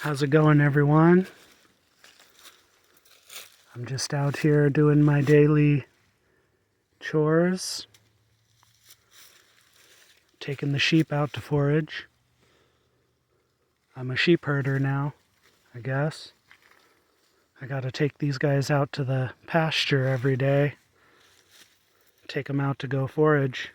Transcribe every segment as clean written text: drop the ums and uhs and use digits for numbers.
How's it going, everyone? I'm just out here doing my daily chores, taking the sheep out to forage. I'm a sheep herder now, I guess. I gotta take these guys out to the pasture every day, take them out to go forage.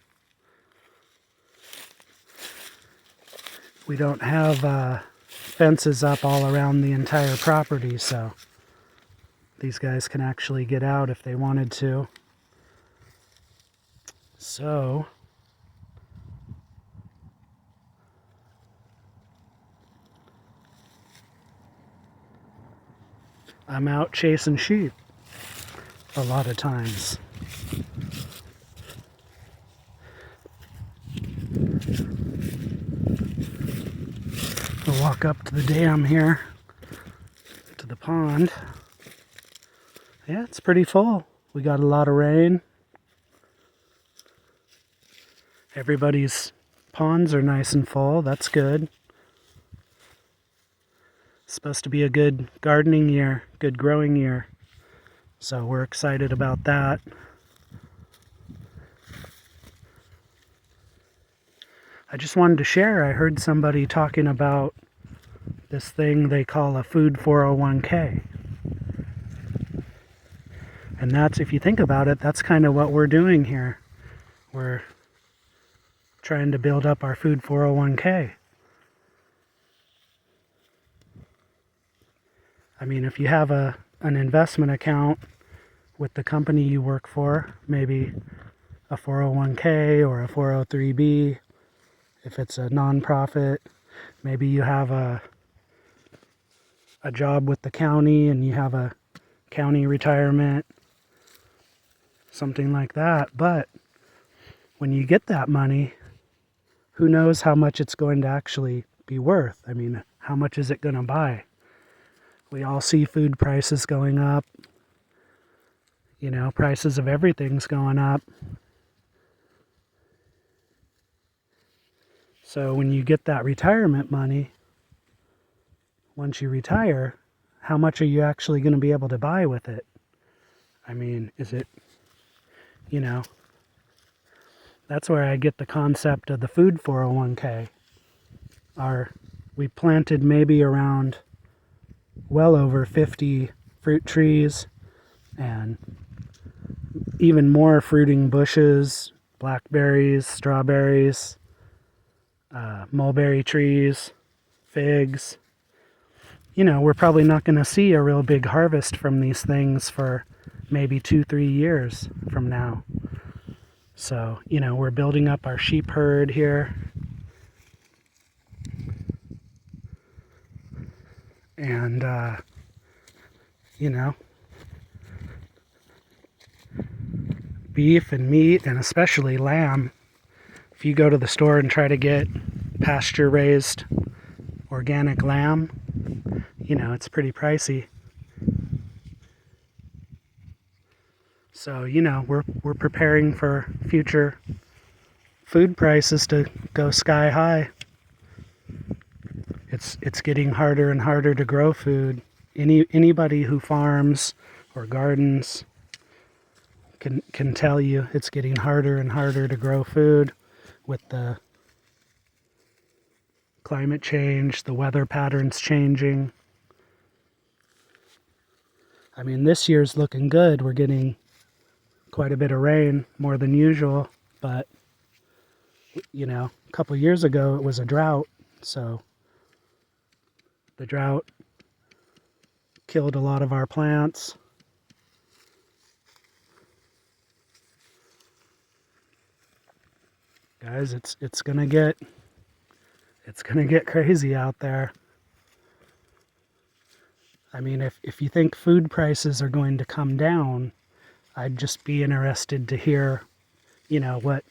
We don't have fences up all around the entire property, so these guys can actually get out if they wanted to. So I'm out chasing sheep a lot of times. We'll walk up to the dam here, to the pond. Yeah, it's pretty full. We got a lot of rain. Everybody's ponds are nice and full. That's good. It's supposed to be a good gardening year, good growing year. So we're excited about that. I just wanted to share, I heard somebody talking about this thing they call a food 401k. And that's, if you think about it, that's kind of what we're doing here. We're trying to build up our food 401k. I mean, if you have an investment account with the company you work for, maybe a 401k or a 403b, if it's a nonprofit, maybe you have a job with the county and you have a county retirement, something like that. But when you get that money, who knows how much it's going to actually be worth? I mean, how much is it going to buy? We all see food prices going up. You know, prices of everything's going up. So when you get that retirement money, once you retire, how much are you actually going to be able to buy with it? I mean, is it, you know, that's where I get the concept of the food 401k. We planted maybe around well over 50 fruit trees and even more fruiting bushes, blackberries, strawberries, mulberry trees, figs. You know, we're probably not going to see a real big harvest from these things for maybe 2-3 years from now. So, you know, we're building up our sheep herd here. And, you know, beef and meat, and especially lamb. If you go to the store and try to get pasture-raised organic lamb, you know, it's pretty pricey. So, you know, we're preparing for future food prices to go sky high. It's getting harder and harder to grow food. Anybody who farms or gardens can tell you it's getting harder and harder to grow food with the climate change, the weather patterns changing. I mean, this year's looking good. We're getting quite a bit of rain, more than usual, but you know, a couple years ago it was a drought, so the drought killed a lot of our plants. Guys, it's gonna get crazy out there. I mean, if you think food prices are going to come down, I'd just be interested to hear, you know, what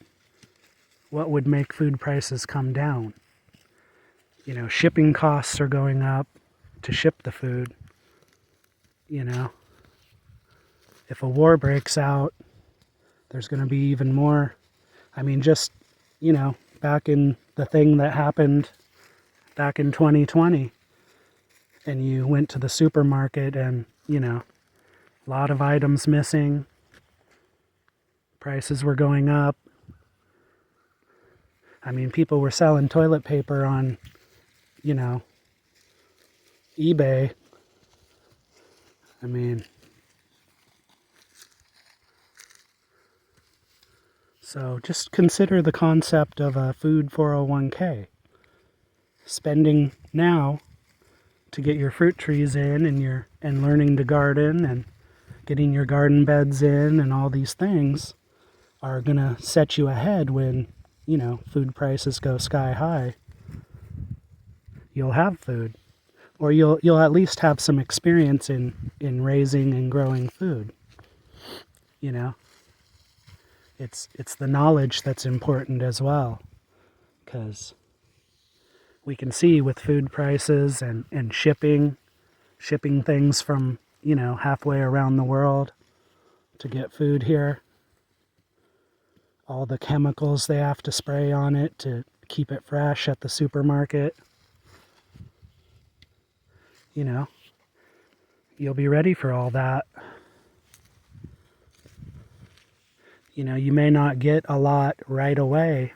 would make food prices come down. You know, shipping costs are going up to ship the food. You know, if a war breaks out, there's going to be even more. I mean, just, you know, back in the thing that happened back in 2020, and you went to the supermarket and, a lot of items missing, prices were going up. I mean, people were selling toilet paper on, eBay. I mean, so just consider the concept of a food 401k. Spending now to get your fruit trees in and learning to garden and getting your garden beds in and all these things are going to set you ahead when, food prices go sky high. You'll have food, or you'll at least have some experience in raising and growing food. It's the knowledge that's important as well, because we can see with food prices and shipping things from, halfway around the world to get food here, all the chemicals they have to spray on it to keep it fresh at the supermarket. You'll be ready for all that. You may not get a lot right away,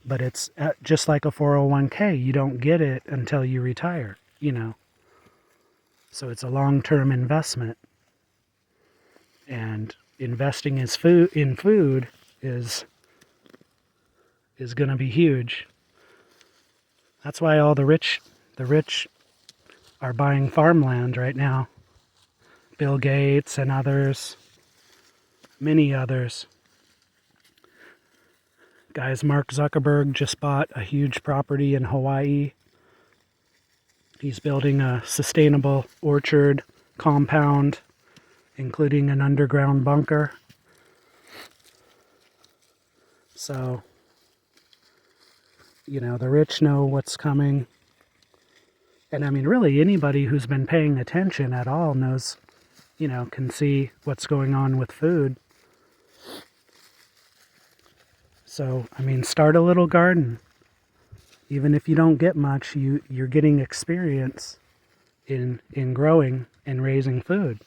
but it's just like a 401k. You don't get it until you retire, So it's a long-term investment. And investing in food is going to be huge. That's why all the rich are buying farmland right now. Bill Gates and others, many others. Guys, Mark Zuckerberg just bought a huge property in Hawaii. He's building a sustainable orchard compound, including an underground bunker. So, the rich know what's coming. And I mean, really, anybody who's been paying attention at all knows, can see what's going on with food. So, I mean, start a little garden. Even if you don't get much, you're getting experience in growing and raising food.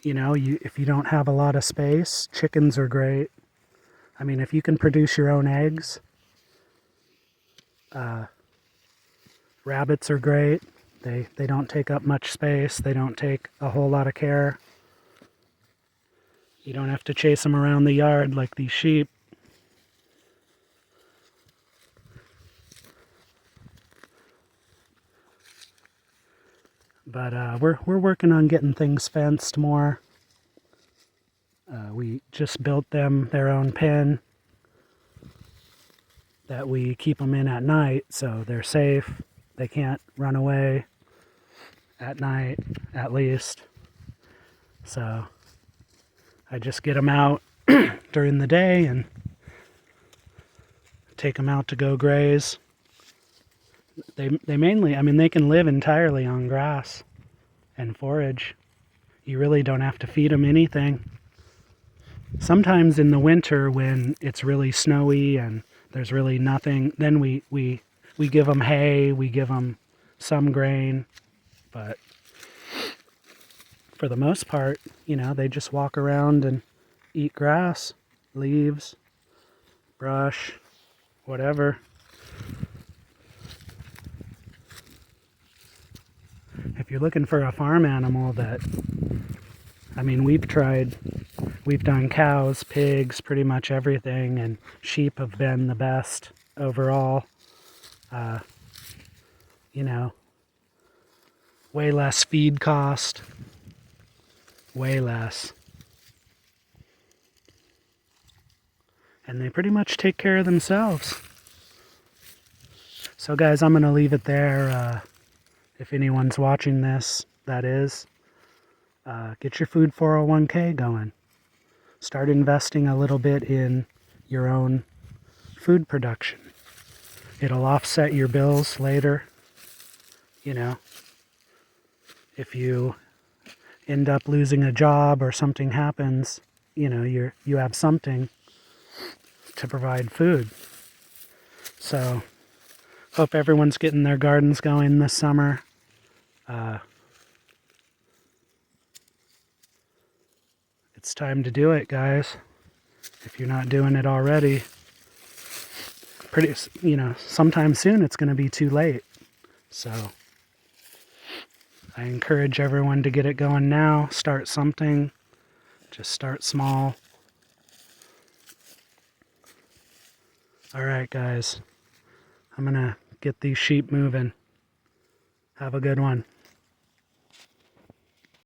If you don't have a lot of space, chickens are great. I mean, if you can produce your own eggs, rabbits are great. They don't take up much space. They don't take a whole lot of care. You don't have to chase them around the yard like these sheep. But we're working on getting things fenced more. We just built them their own pen that we keep them in at night, so they're safe. They can't run away at night, at least. So I just get them out during the day and take them out to go graze. They mainly, I mean, they can live entirely on grass and forage. You really don't have to feed them anything. Sometimes in the winter when it's really snowy and there's really nothing, then we give them hay, we give them some grain, but for the most part, they just walk around and eat grass, leaves, brush, whatever. If you're looking for a farm animal we've done cows, pigs, pretty much everything, and sheep have been the best overall. Way less feed cost, way less. And they pretty much take care of themselves. So guys, I'm going to leave it there. If anyone's watching this, that is, get your food 401k going. Start investing a little bit in your own food production. It'll offset your bills later. If you end up losing a job or something happens, you have something to provide food. So Hope everyone's getting their gardens going this summer. It's time to do it, guys. If you're not doing it already, sometime soon it's going to be too late. So I encourage everyone to get it going now. Start something. Just start small. All right, guys. I'm going to get these sheep moving. Have a good one.